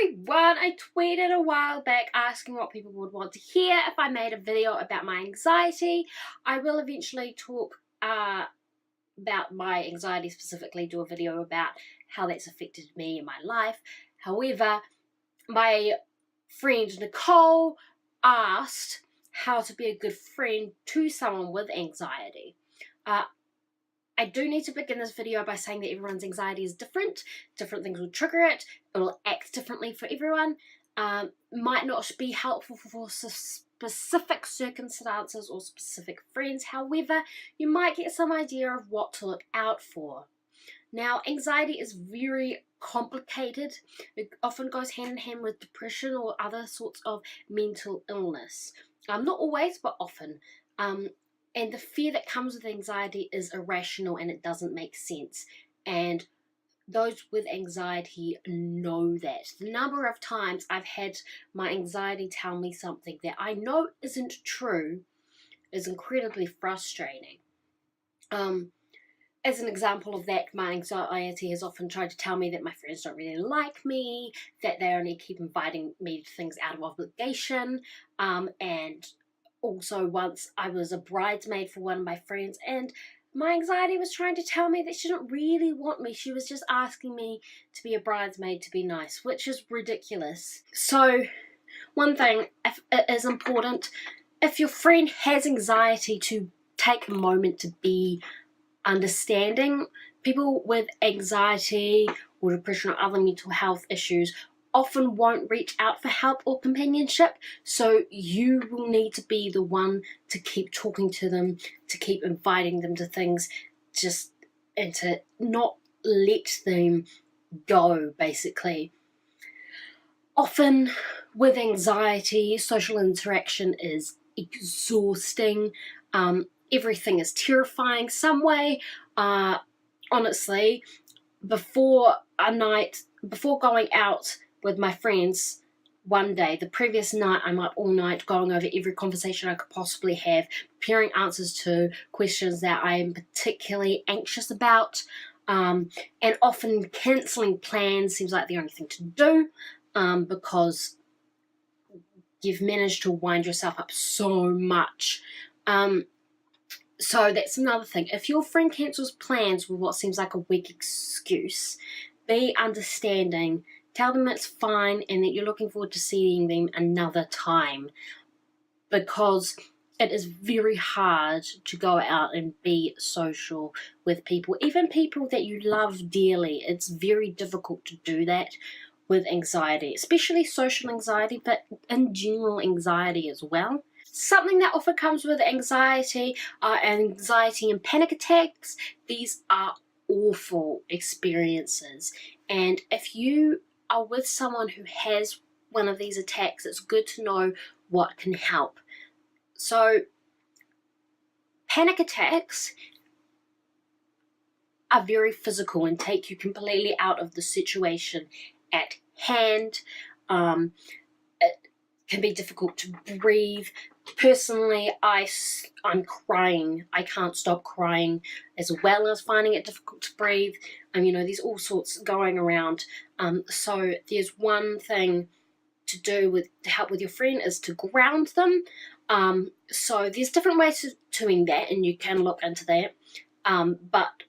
everyone, I tweeted a while back asking what people would want to hear if I made a video about my anxiety. I will eventually talk about my anxiety specifically, do a video about how that's affected me in my life. However, my friend Nicole asked how to be a good friend to someone with anxiety. I do need to begin this video by saying that everyone's anxiety is different. Different things will trigger it. It will act differently for everyone. Might not be helpful for specific circumstances or specific friends. However, you might get some idea of what to look out for. Now, anxiety is very complicated. It often goes hand in hand with depression or other sorts of mental illness. Not always, but often. And the fear that comes with anxiety is irrational and it doesn't make sense. And those with anxiety know that. The number of times I've had my anxiety tell me something that I know isn't true is incredibly frustrating. As an example of that, my anxiety has often tried to tell me that my friends don't really like me, that they only keep inviting me to things out of obligation, and also once I was a bridesmaid for one of my friends and my anxiety was trying to tell me that she didn't really want me. She was just asking me to be a bridesmaid to be nice, which is ridiculous. So one thing is important. If your friend has anxiety, to take a moment to be understanding. People with anxiety or depression or other mental health issues often won't reach out for help or companionship, so you will need to be the one to keep talking to them, to keep inviting them to things, and to not let them go, basically. Often with anxiety, social interaction is exhausting. Everything is terrifying some way. Honestly, before going out with my friends one day, the previous night, I'm up all night going over every conversation I could possibly have, preparing answers to questions that I am particularly anxious about, and often cancelling plans seems like the only thing to do, because you've managed to wind yourself up so much. So that's another thing. If your friend cancels plans with what seems like a weak excuse, be understanding. Tell them it's fine and that you're looking forward to seeing them another time, because it is very hard to go out and be social with people, even people that you love dearly. It's very difficult to do that with anxiety, especially social anxiety, but in general anxiety as well. Something that often comes with anxiety are anxiety and panic attacks. These are awful experiences, and if you are with someone who has one of these attacks, it's good to know what can help. So panic attacks are very physical and take you completely out of the situation at hand. It can be difficult to breathe. Personally, I'm crying. I can't stop crying, as well as finding it difficult to breathe. There's all sorts going around. So there's one thing to do to help with your friend is to ground them. So there's different ways of doing that, and you can look into that. But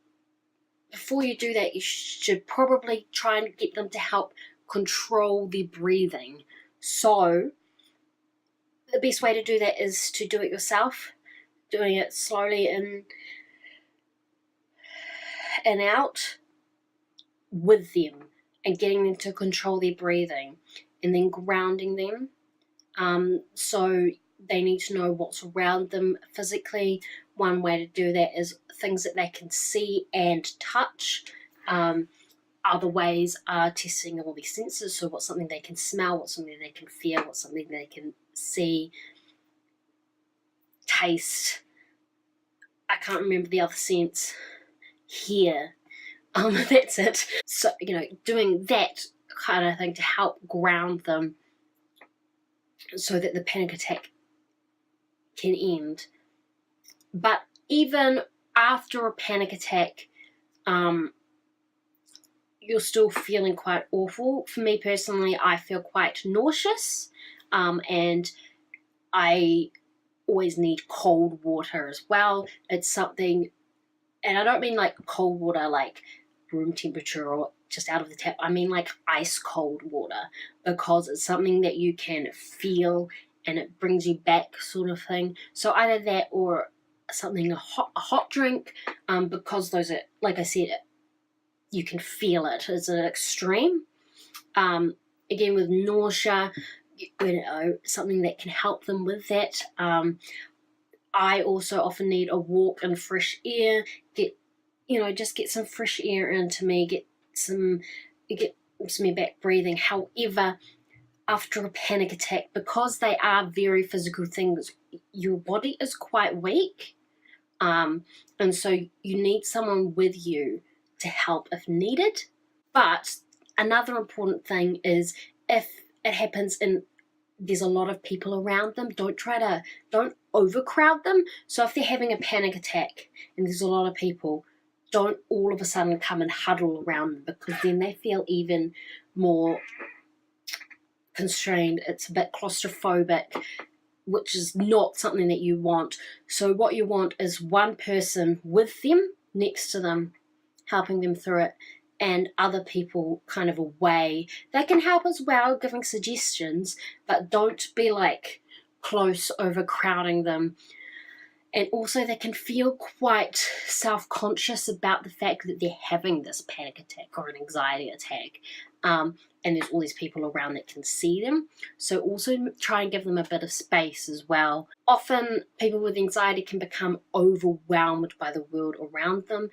before you do that, you should probably try and get them to help control their breathing. So the best way to do that is to do it yourself, doing it slowly in and out with them and getting them to control their breathing, and then grounding them. So they need to know what's around them physically. One way to do that is things that they can see and touch. Other ways are testing all these senses, so what's something they can smell, what's something they can feel, what's something they can see, taste. I can't remember the other sense. Hear. That's it. So, doing that kind of thing to help ground them so that the panic attack can end. But even after a panic attack, you're still feeling quite awful. For me personally, I feel quite nauseous, and I always need cold water as well. It's something, and I don't mean like cold water like room temperature or just out of the tap. I mean like ice cold water, because it's something that you can feel and it brings you back, sort of thing. So either that or something, a hot drink, because those are, like I said, you can feel it. It's an extreme. Again, with nausea, something that can help them with that. I also often need a walk in fresh air. Just get some fresh air into me. It gets me back breathing. However, after a panic attack, because they are very physical things, your body is quite weak, and so you need someone with you to help if needed. But another important thing is, if it happens and there's a lot of people around them, don't overcrowd them. So if they're having a panic attack and there's a lot of people, don't all of a sudden come and huddle around them, because then they feel even more constrained. It's a bit claustrophobic, which is not something that you want. So what you want is one person with them, next to them, helping them through it, and other people kind of away. They can help as well, giving suggestions, but don't be like close, overcrowding them. And also they can feel quite self-conscious about the fact that they're having this panic attack or an anxiety attack. And there's all these people around that can see them. So also try and give them a bit of space as well. Often people with anxiety can become overwhelmed by the world around them,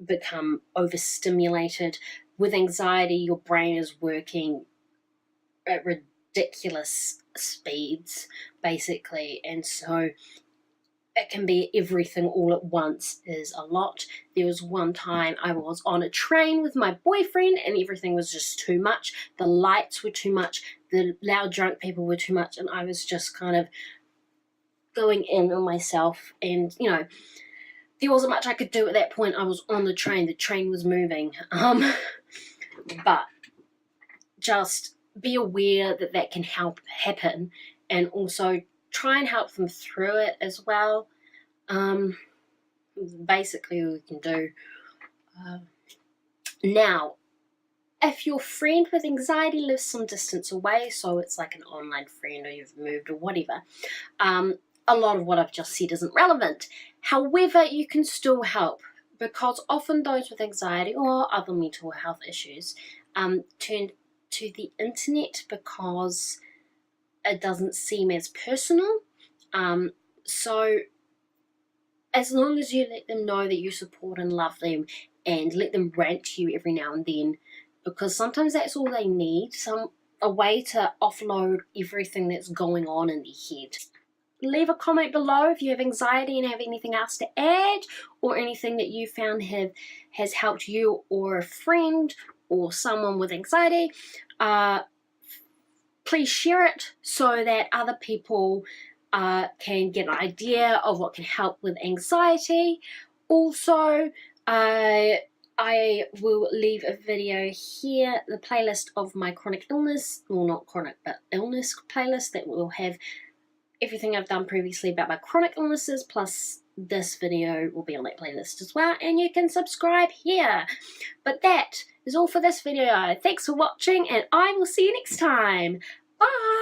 become overstimulated. With anxiety, your brain is working at ridiculous speeds, basically, and so it can be everything all at once is a lot. There was one time I was on a train with my boyfriend and everything was just too much. The lights were too much, the loud drunk people were too much, and I was just kind of going in on myself, and there wasn't much I could do at that point. I was on the train was moving. But just be aware that can happen, and also try and help them through it as well. Basically all we can do. Now, if your friend with anxiety lives some distance away, so it's like an online friend or you've moved or whatever, a lot of what I've just said isn't relevant. However, you can still help, because often those with anxiety or other mental health issues turn to the internet because it doesn't seem as personal. So as long as you let them know that you support and love them, and let them rant to you every now and then, because sometimes that's all they need, a way to offload everything that's going on in their head. Leave a comment below if you have anxiety and have anything else to add, or anything that you found has helped you or a friend or someone with anxiety. Please share it so that other people can get an idea of what can help with anxiety. Also, I will leave a video here, the playlist of my chronic illness, well not chronic but illness playlist, that will have everything I've done previously about my chronic illnesses, plus this video will be on that playlist as well, and you can subscribe here. But that is all for this video. Thanks for watching, and I will see you next time. Bye!